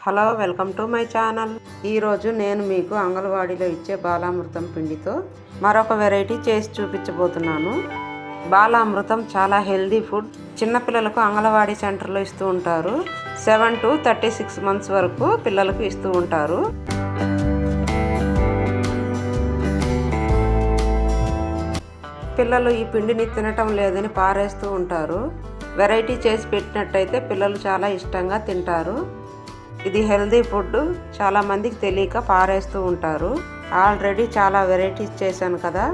Hello, welcome to my channel. ఈరోజు నేను మీకు అంగన్వాడీలో ఇచ్చే బాలామృతం పిండితో మరొక వెరైటీ చేసి చూపించబోతున్నాను. బాలామృతం చాలా హెల్దీ ఫుడ్. చిన్నపిల్లలకు అంగన్వాడీ సెంటర్లో ఇస్తూ ఉంటారు. 7 to 36 months వరకు పిల్లలకు ఇస్తూ ఉంటారు. పిల్లలు ఈ పిండిని తినటం లేదని పారేస్తూ ఉంటారు. వెరైటీ చేసి పెట్టినట్టయితే పిల్లలు చాలా ఇష్టంగా తింటారు. ఇది హెల్దీ ఫుడ్, చాలా మందికి తెలియక పారేస్తూ ఉంటారు. ఆల్రెడీ చాలా వెరైటీస్ చేశాను కదా,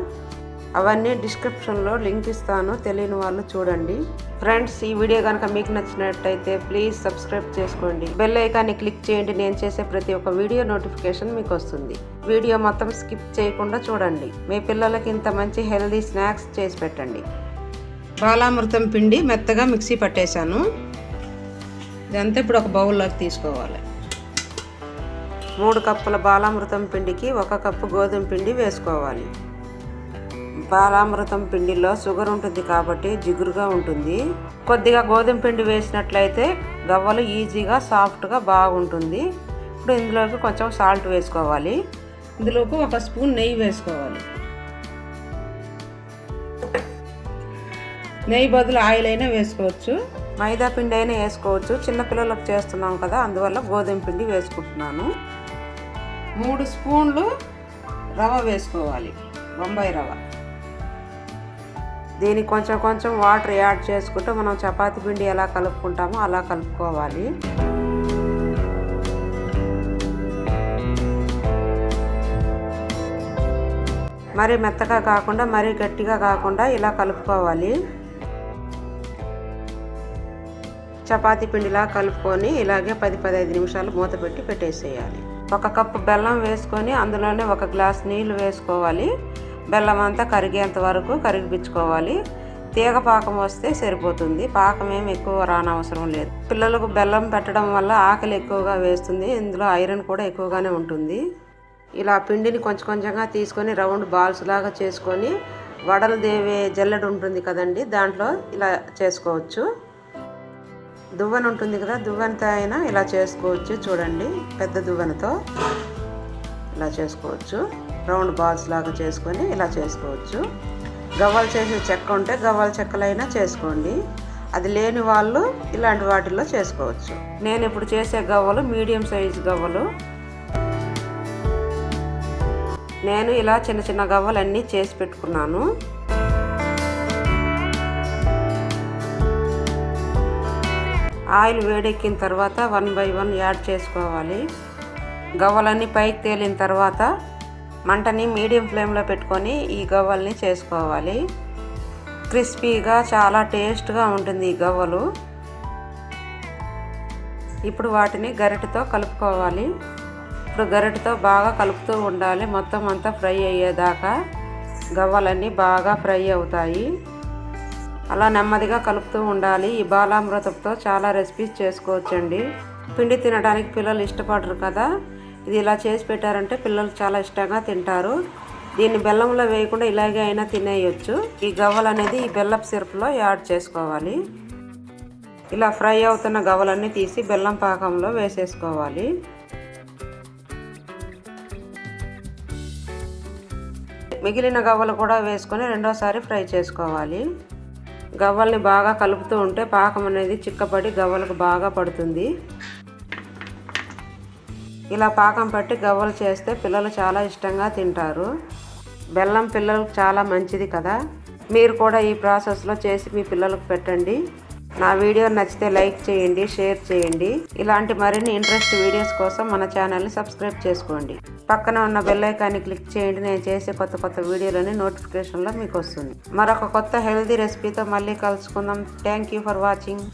అవన్నీ డిస్క్రిప్షన్లో లింక్ ఇస్తాను, తెలియని వాళ్ళు చూడండి. ఫ్రెండ్స్, ఈ వీడియో కనుక మీకు నచ్చినట్టయితే ప్లీజ్ సబ్స్క్రైబ్ చేసుకోండి. బెల్ ఐకాన్ని క్లిక్ చేయండి. నేను చేసే ప్రతి ఒక్క వీడియో నోటిఫికేషన్ మీకు వస్తుంది. వీడియో మొత్తం స్కిప్ చేయకుండా చూడండి. మీ పిల్లలకి ఇంత మంచి హెల్దీ స్నాక్స్ చేసి పెట్టండి. బాలామృతం పిండి మెత్తగా మిక్సీ పట్టేశాను. ఇదంతా ఇప్పుడు ఒక బౌల్లోకి తీసుకోవాలి. 3 కప్పుల బాలామృతం పిండికి 1 కప్పు గోధుమ పిండి వేసుకోవాలి. బాలామృతం పిండిలో షుగర్ ఉంటుంది కాబట్టి జిగురుగా ఉంటుంది. కొద్దిగా గోధుమ పిండి వేసినట్లయితే గవ్వలు ఈజీగా సాఫ్ట్గా బాగుంటుంది. ఇప్పుడు ఇందులోకి కొంచెం సాల్ట్ వేసుకోవాలి. ఇందులోకి 1 స్పూన్ నెయ్యి వేసుకోవాలి. నెయ్యి బదులు ఆయిల్ అయినా వేసుకోవచ్చు, మైదా పిండి అయినా వేసుకోవచ్చు. చిన్నపిల్లలకు చేస్తున్నాం కదా, అందువల్ల గోధుమ పిండి వేసుకుంటున్నాను. 3 స్పూన్లు రవ్వ వేసుకోవాలి, బొంబాయి రవ్వ. దీనికి కొంచెం కొంచెం వాటర్ యాడ్ చేసుకుంటూ మనం చపాతీ పిండి ఎలా కలుపుకుంటామో అలా కలుపుకోవాలి. మరీ మెత్తగా కాకుండా మరీ గట్టిగా కాకుండా ఇలా కలుపుకోవాలి. చపాతీ పిండిలా కలుపుకొని ఇలాగే 10-15 నిమిషాలు మూత పెట్టి పెట్టేసేయాలి. 1 కప్పు బెల్లం వేసుకొని అందులోనే 1 గ్లాస్ నీళ్లు వేసుకోవాలి. బెల్లం అంతా కరిగేంత వరకు కరిగిపించుకోవాలి. తీగ పాకం వస్తే సరిపోతుంది. పాకం ఏమి ఎక్కువ రానవసరం లేదు. పిల్లలకు బెల్లం పెట్టడం వల్ల ఆకలి ఎక్కువగా వేస్తుంది. ఇందులో ఐరన్ కూడా ఎక్కువగానే ఉంటుంది. ఇలా పిండిని కొంచెం కొంచెంగా తీసుకొని రౌండ్ బాల్స్ లాగా చేసుకొని వడలు దేవే జల్లెడ ఉంటుంది కదండి, దాంట్లో ఇలా చేసుకోవచ్చు. దువ్వెన ఉంటుంది కదా, దువ్వెనతో అయినా ఇలా చేసుకోవచ్చు. చూడండి, పెద్ద దువ్వెనతో ఇలా చేసుకోవచ్చు. రౌండ్ బాల్స్ లాగా చేసుకొని ఇలా చేసుకోవచ్చు. గవ్వలు చేసే చెక్క ఉంటే గవ్వల చెక్కలైనా చేసుకోండి. అది లేని వాళ్ళు ఇలాంటి వాటిల్లో చేసుకోవచ్చు. నేను ఇప్పుడు చేసే గవ్వలు మీడియం సైజు గవ్వలు. నేను ఇలా చిన్న చిన్న గవ్వలన్నీ చేసి పెట్టుకున్నాను. ఆయిల్ వేడెక్కిన తర్వాత 1 by 1 యాడ్ చేసుకోవాలి. గవ్వలన్నీ పైకి తేలిన తర్వాత మంటని మీడియం ఫ్లేమ్లో పెట్టుకొని ఈ గవ్వల్ని చేసుకోవాలి. క్రిస్పీగా చాలా టేస్ట్గా ఉంటుంది ఈ గవ్వలు. ఇప్పుడు వాటిని గరిటెతో కలుపుకోవాలి. ఇప్పుడు గరిటెతో బాగా కలుపుతూ ఉండాలి, మొత్తం అంతా ఫ్రై అయ్యేదాకా. గవ్వలన్నీ బాగా ఫ్రై అవుతాయి. అలా నెమ్మదిగా కలుపుతూ ఉండాలి. ఈ బాలామృతంతో చాలా రెసిపీస్ చేసుకోవచ్చండి. పిండి తినడానికి పిల్లలు ఇష్టపడరు కదా, ఇది ఇలా చేసి పెట్టారంటే పిల్లలు చాలా ఇష్టంగా తింటారు. దీన్ని బెల్లంలో వేయకుండా ఇలాగే అయినా తినేయచ్చు. ఈ గవ్వలు అనేది ఈ బెల్లపు సిరప్లో యాడ్ చేసుకోవాలి. ఇలా ఫ్రై అవుతున్న గవ్వలన్నీ తీసి బెల్లం పాకంలో వేసేసుకోవాలి. మిగిలిన గవ్వలు కూడా వేసుకొని రెండోసారి ఫ్రై చేసుకోవాలి. గవ్వల్ని బాగా కలుపుతూ ఉంటే పాకం అనేది చిక్కబడి గవ్వలకు బాగా పడుతుంది. ఇలా పాకం పట్టి గవ్వలు చేస్తే పిల్లలు చాలా ఇష్టంగా తింటారు. బెల్లం పిల్లలకు చాలా మంచిది కదా. మీరు కూడా ఈ ప్రాసెస్లో చేసి మీ పిల్లలకు పెట్టండి. నా వీడియో నచ్చితే లైక్ చేయండి, షేర్ చేయండి. ఇలాంటి మరిన్ని ఇంట్రెస్ట్ వీడియోస్ కోసం మన ఛానల్ని సబ్స్క్రైబ్ చేసుకోండి. పక్కన ఉన్న బెల్ ఐకాన్ని క్లిక్ చేయండి. నేను చేసే కొత్త వీడియోలని నోటిఫికేషన్లో మీకు వస్తుంది. మరొక కొత్త హెల్దీ రెసిపీతో మళ్ళీ కలుసుకుందాం. Thank you for watching.